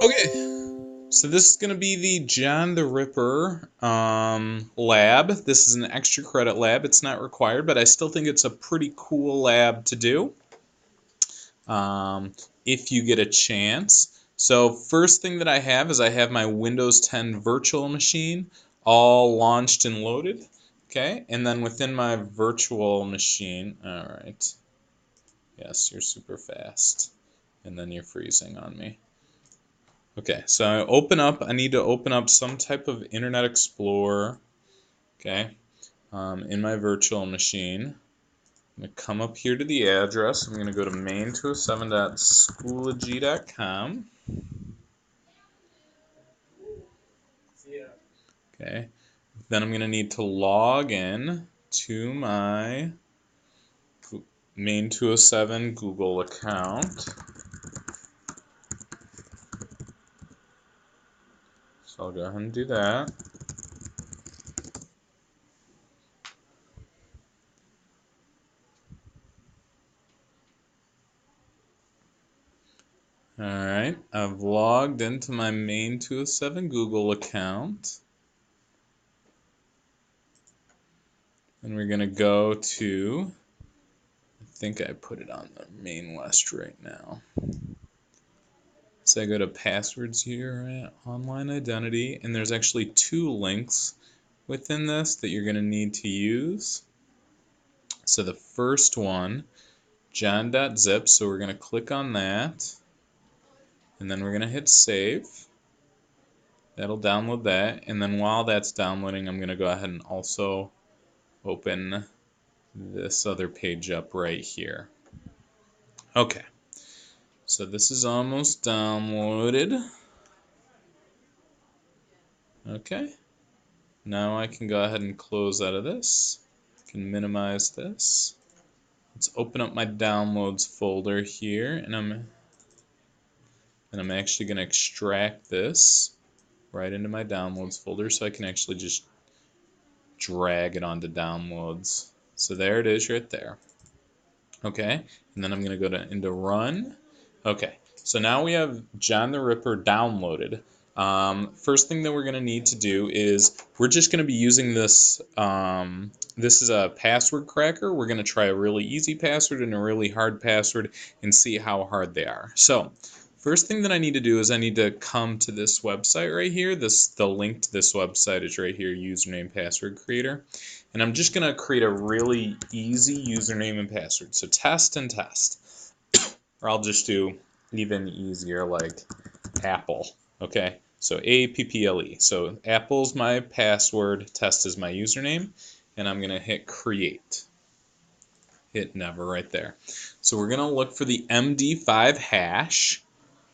Okay, so this is going to be the John the Ripper lab. This is an extra credit lab. It's not required, but I still think it's a pretty cool lab to do if you get a chance. So first thing that I have is I have my Windows 10 virtual machine all launched and loaded. Okay, and then within my virtual machine, all right, yes, you're super fast, and then you're freezing on me. Okay, so I need to open up some type of Internet Explorer, okay, in my virtual machine. I'm going to come up here to the address. I'm going to go to main207.schoology.com. Okay, then I'm going to need to log in to my main207 Google account. So I'll go ahead and do that. Alright, I've logged into my main207 Google account. And we're going to go to, I think I put it on the main list right now. So I go to passwords here at online identity, and there's actually two links within this that you're going to need to use. So the first one, john.zip, so we're going to click on that, and then we're going to hit save. That'll download that, and then while that's downloading, I'm going to go ahead and also open this other page up right here. Okay, so this is almost downloaded. Okay, now I can go ahead and close out of this. I can minimize this. Let's open up my downloads folder here, and I'm actually going to extract this right into my downloads folder so I can actually just drag it onto downloads. So there it is right there. Okay, and then I'm going to go into run. Okay, so now we have John the Ripper downloaded. First thing that we're going to need to do is we're just going to be using this. This is a password cracker. We're going to try a really easy password and a really hard password and see how hard they are. So first thing that I need to do is I need to come to this website right here. The link to this website is right here, username password creator. And I'm just going to create a really easy username and password. So test and test. Or I'll just do even easier like Apple. Okay, so APPLE. So Apple's my password, test is my username, and I'm going to hit create. Hit never right there. So we're going to look for the MD5 hash,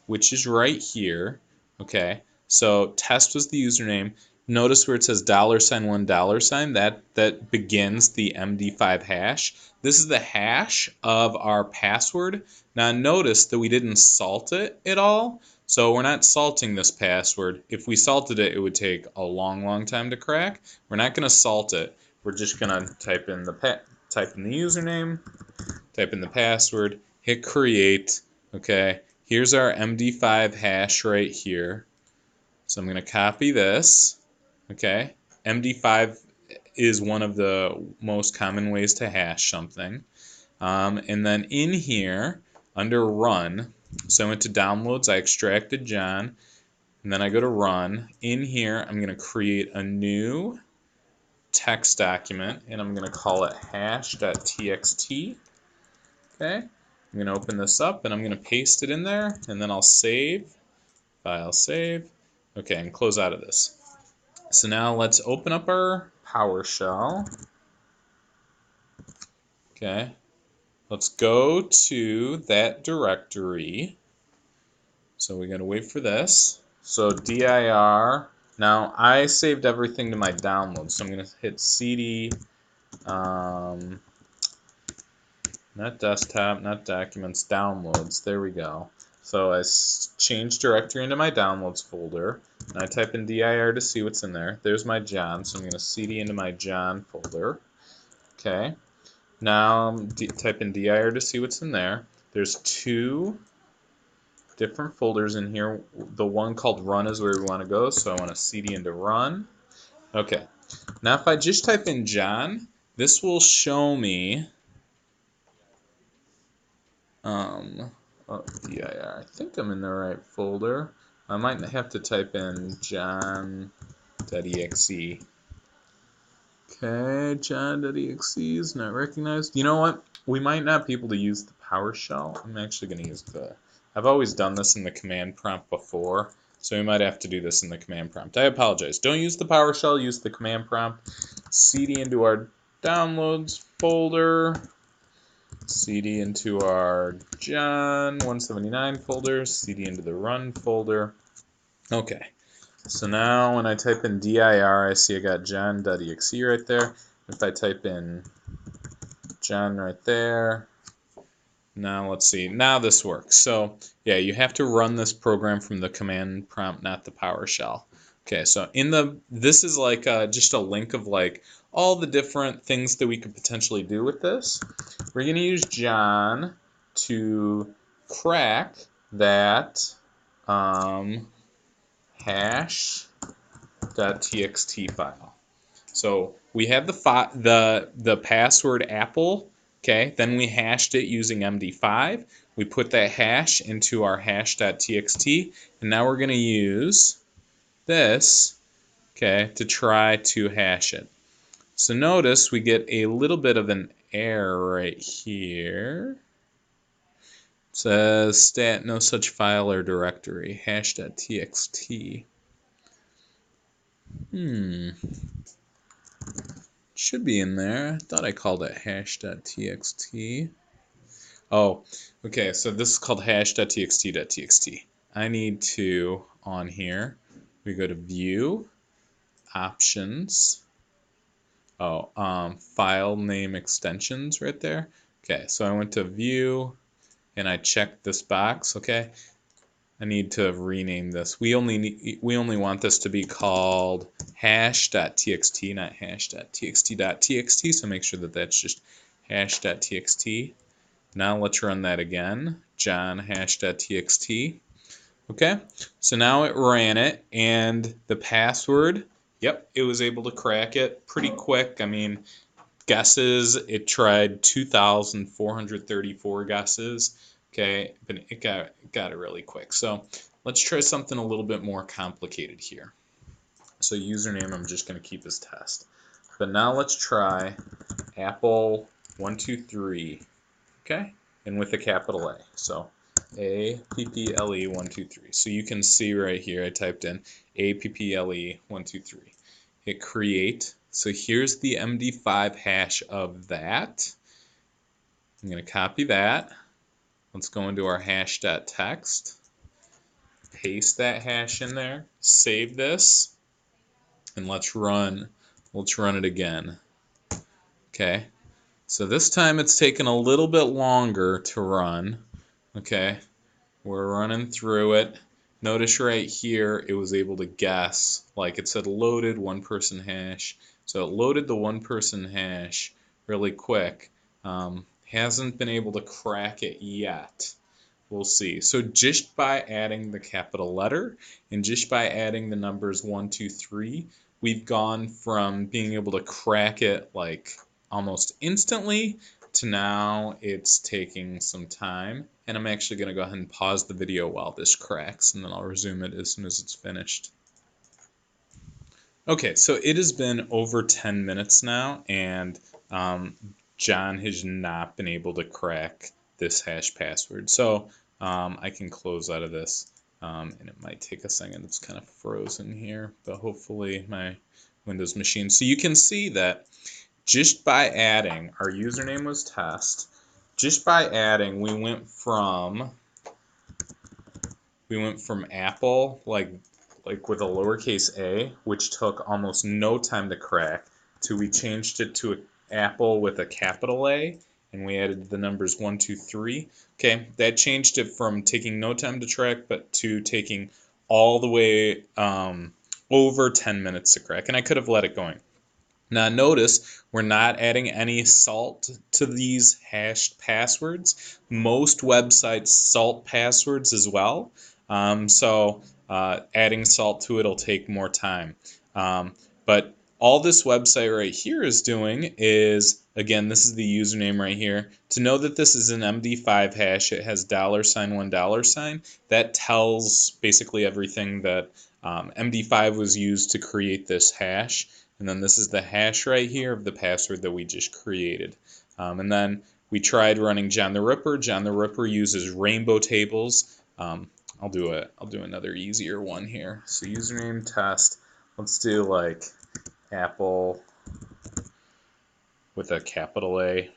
which is right here. Okay, so test was the username. Notice where it says $1 that begins the MD5 hash. This is the hash of our password. Now notice that we didn't salt it at all. So we're not salting this password. If we salted it, it would take a long time to crack. We're not going to salt it. We're just going to type in the username, type in the password, hit create. Okay, here's our MD5 hash right here. So I'm going to copy this. Okay, MD5 is one of the most common ways to hash something. And then in here, under run, so I went to downloads, I extracted John, and then I go to run. In here, I'm going to create a new text document, and I'm going to call it hash.txt. Okay, I'm going to open this up, and I'm going to paste it in there, and then I'll save, file save. Okay, and close out of this. So now let's open up our PowerShell. Okay, let's go to that directory. So we gotta wait for this. So dir. Now I saved everything to my downloads, so I'm gonna hit cd. Not desktop, not documents, downloads. There we go. So I changed directory into my downloads folder, and I type in dir to see what's in there. There's my John, so I'm going to cd into my John folder. Okay. Now type in dir to see what's in there. There's two different folders in here. The one called run is where we want to go, so I want to cd into run. Okay, now if I just type in John, this will show me dir. I think I'm in the right folder. I might have to type in john.exe. Okay, john.exe is not recognized. You know what? We might not be able to use the PowerShell. I'm actually going to use I've always done this in the command prompt before, so we might have to do this in the command prompt. I apologize. Don't use the PowerShell, use the command prompt. cd into our downloads folder. cd into our John 179 folder. cd into the run folder. Okay. So now when I type in dir, I see I got john.exe right there. If I type in John right there, now let's see. Now this works. So yeah, you have to run this program from the command prompt, not the PowerShell. Okay, so this is like just a link of like all the different things that we could potentially do with this. We're going to use John to crack that hash.txt file. So we have the password Apple. Okay, then we hashed it using MD5. We put that hash into our hash.txt, and now we're going to use this, okay, to try to hash it. So notice we get a little bit of an error right here. It says stat no such file or directory, hash.txt. Should be in there. I thought I called it hash.txt. Oh, okay, so this is called hash.txt.txt. I need to, on here, we go to View, Options, File Name Extensions right there. Okay, so I went to View, and I checked this box, okay? I need to rename this. We only want this to be called hash.txt, not hash.txt.txt, so make sure that that's just hash.txt. Now let's run that again, John hash.txt. Okay, so now it ran it, and the password, yep, it was able to crack it pretty quick. I mean, guesses, it tried 2,434 guesses. Okay, but it got it really quick. So let's try something a little bit more complicated here. So username, I'm just going to keep as test. But now let's try Apple123, okay, and with a capital A. So APPLE123. So you can see right here I typed in APPLE123. Hit create. So here's the MD5 hash of that. I'm going to copy that. Let's go into our hash.txt. Paste that hash in there. Save this. And let's run it again. Okay. So this time it's taken a little bit longer to run. Okay. We're running through it. Notice right here it was able to guess, like it said loaded one person hash. So it loaded the one person hash really quick. Hasn't been able to crack it yet. We'll see. So just by adding the capital letter and just by adding the numbers 1, 2, 3, we've gone from being able to crack it like almost instantly to now it's taking some time. And I'm actually going to go ahead and pause the video while this cracks, and then I'll resume it as soon as it's finished. Okay, so it has been over 10 minutes now, and John has not been able to crack this hash password. So I can close out of this, and it might take a second. It's kind of frozen here, but hopefully my Windows machine. So you can see that just by adding, our username was test. Just by adding, we went from Apple, like with a lowercase a, which took almost no time to crack, to we changed it to Apple with a capital A, and we added the numbers 1, 2, 3. Okay, that changed it from taking no time to crack, but to taking all the way over 10 minutes to crack, and I could have let it going. Now notice we're not adding any salt to these hashed passwords. Most websites salt passwords as well, so adding salt to it will take more time. But all this website right here is doing is, again, this is the username right here. To know that this is an MD5 hash, it has $1. That tells basically everything that MD5 was used to create this hash. And then this is the hash right here of the password that we just created. And then we tried running John the Ripper. John the Ripper uses rainbow tables. I'll do another easier one here. So username test. Let's do like Apple with a capital A,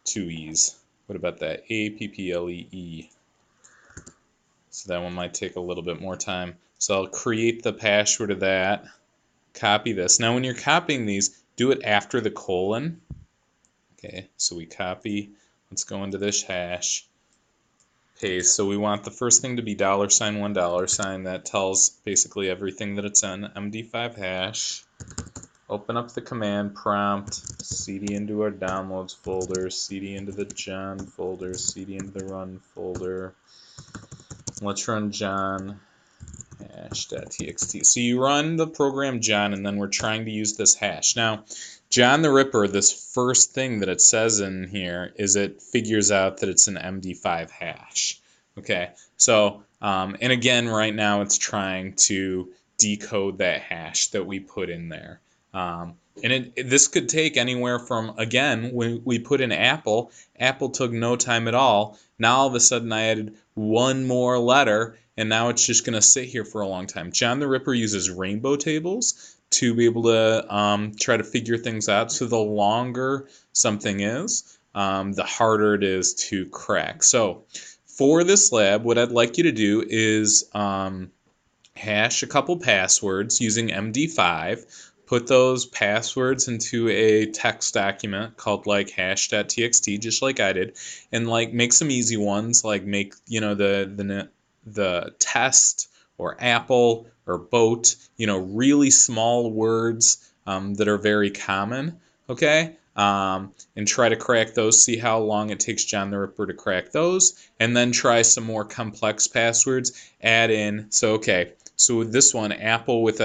2 E's. What about that? APPLEE. So that one might take a little bit more time. So I'll create the password of that. Copy this. Now when you're copying these, do it after the colon. Okay, so we copy. Let's go into this hash. Paste. So we want the first thing to be $1. That tells basically everything that it's in. MD5 hash. Open up the command prompt. CD into our downloads folder. CD into the John folder. CD into the run folder. Let's run John. Hash.txt. So you run the program John, and then we're trying to use this hash. Now, John the Ripper, this first thing that it says in here is it figures out that it's an MD5 hash. Okay, so, and again, right now it's trying to decode that hash that we put in there. And this could take anywhere from, again, when we put in Apple, Apple took no time at all. Now all of a sudden I added one more letter, and now it's just going to sit here for a long time. John the Ripper uses rainbow tables to be able to try to figure things out. So the longer something is, the harder it is to crack. So for this lab, what I'd like you to do is hash a couple passwords using MD5. Put those passwords into a text document called like hash.txt, just like I did, and like make some easy ones, like make, you know, the test or apple or boat, you know, really small words that are very common, okay? And try to crack those, see how long it takes John the Ripper to crack those, and then try some more complex passwords, add in, so okay, so with this one, Apple with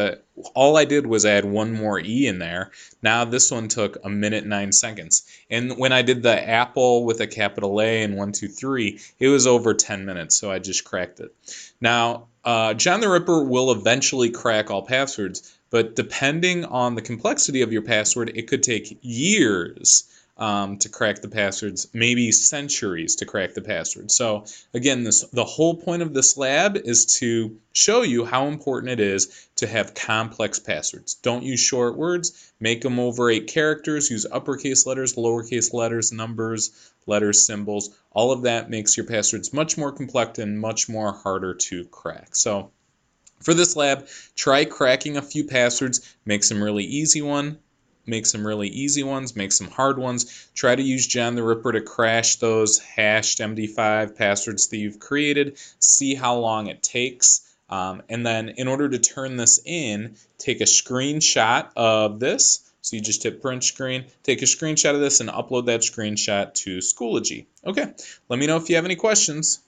all I did was add one more E in there. Now this one took 1 minute 9 seconds. And when I did the Apple with a capital A and 1, 2, 3, it was over 10 minutes, so I just cracked it. Now, John the Ripper will eventually crack all passwords, but depending on the complexity of your password, it could take years to crack the passwords, maybe centuries to crack the password. So again, the whole point of this lab is to show you how important it is to have complex passwords. Don't use short words. Make them over 8 characters. Use uppercase letters, lowercase letters, numbers, letters, symbols. All of that makes your passwords much more complex and much more harder to crack. So for this lab, try cracking a few passwords. Make some really easy ones, make some hard ones. Try to use John the Ripper to crash those hashed MD5 passwords that you've created. See how long it takes. And then in order to turn this in, take a screenshot of this. So you just hit print screen, take a screenshot of this, and upload that screenshot to Schoology. Okay, let me know if you have any questions.